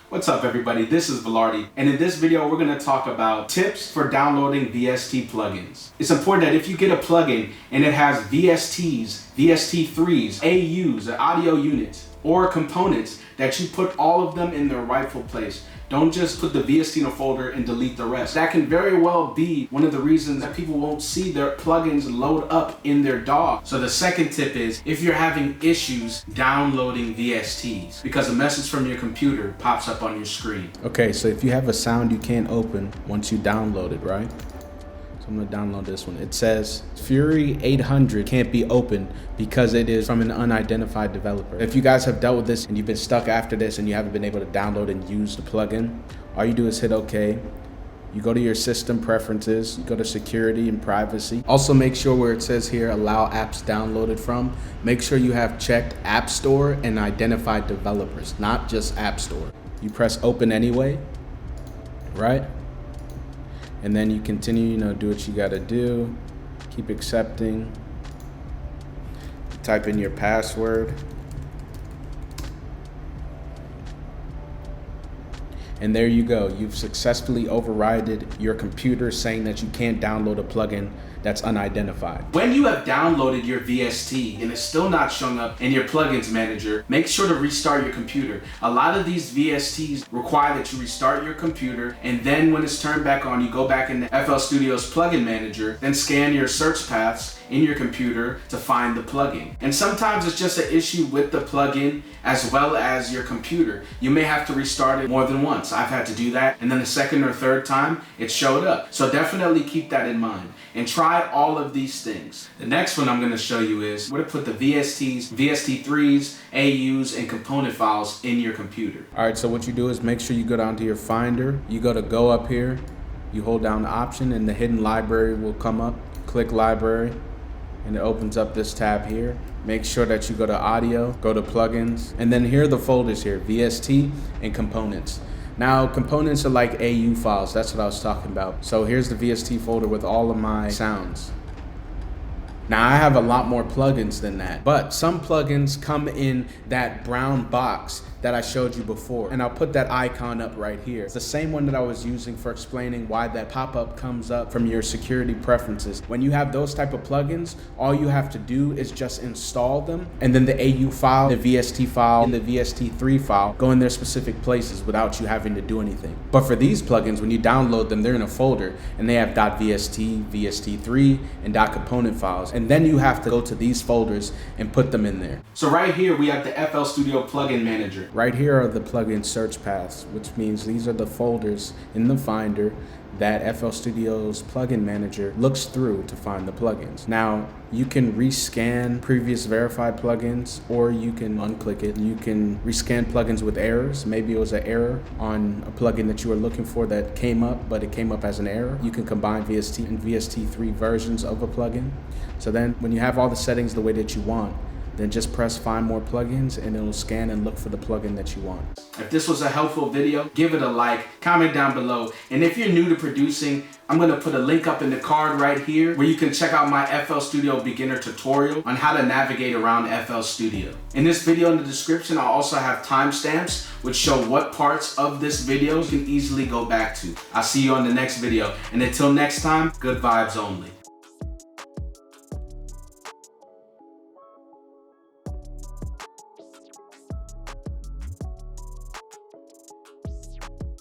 What's up everybody, this is Vollarti, and in this video we're going to talk about tips for downloading VST plugins. It's important that if you get a plugin and it has VSTs, VST3s, AUs, audio units, or components, that you put all of them in their rightful place. Don't just put the VST in a folder and delete the rest. That can very well be one of the reasons that people won't see their plugins load up in their DAW. So the second tip is, if you're having issues downloading VSTs, because a message from your computer pops up on your screen. Okay, so if you have a sound you can't open once you download it, right? So I'm gonna download this one. It says Fury 800 can't be opened because it is from an unidentified developer. If you guys have dealt with this and you've been stuck after this and you haven't been able to download and use the plugin, all you do is hit OK. You go to your system preferences, you go to security and privacy. Also make sure where it says here, allow apps downloaded from, make sure you have checked App Store and identified developers, not just App Store. You press open anyway, right? And then you continue, do what you gotta do. Keep accepting. Type in your password. And there you go. You've successfully overridden your computer saying that you can't download a plugin that's unidentified. When you have downloaded your VST and it's still not showing up in your plugins manager, make sure to restart your computer. A lot of these VSTs require that you restart your computer, and then when it's turned back on, you go back into FL Studio's plugin manager, then scan your search paths in your computer to find the plugin. And sometimes it's just an issue with the plugin as well as your computer. You may have to restart it more than once. I've had to do that, and then the second or third time it showed up. So definitely keep that in mind and try all of these things. The next one I'm going to show you is where to put the VSTs, VST3s, AUs, and component files in your computer. All right, so what you do is make sure you go down to your Finder. You go to Go up here, you hold down the option, and the hidden library will come up. Click Library, and it opens up this tab here. Make sure that you go to Audio, go to Plugins, and then here are the folders here, VST and Components. Now, components are like AU files. That's what I was talking about. So here's the VST folder with all of my sounds. Now, I have a lot more plugins than that, but some plugins come in that brown box that I showed you before, and I'll put that icon up right here. It's the same one that I was using for explaining why that pop-up comes up from your security preferences. When you have those type of plugins, all you have to do is just install them, and then the AU file, the VST file, and the VST3 file go in their specific places without you having to do anything. But for these plugins, when you download them, they're in a folder, and they have .vst, VST3, and .component files. And then you have to go to these folders and put them in there. So right here, we have the FL Studio Plugin Manager. Right here are the plugin search paths, which means these are the folders in the Finder that FL Studio's Plugin Manager looks through to find the plugins. Now, you can rescan previous verified plugins, or you can unclick it. You can rescan plugins with errors. Maybe it was an error on a plugin that you were looking for that came up, but it came up as an error. You can combine VST and VST3 versions of a plugin. So then when you have all the settings the way that you want, then just press find more plugins and it'll scan and look for the plugin that you want. If this was a helpful video, give it a like, comment down below. And if you're new to producing, I'm gonna put a link up in the card right here where you can check out my FL Studio beginner tutorial on how to navigate around FL Studio. In this video in the description, I'll also have timestamps which show what parts of this video you can easily go back to. I'll see you on the next video. And until next time, good vibes only.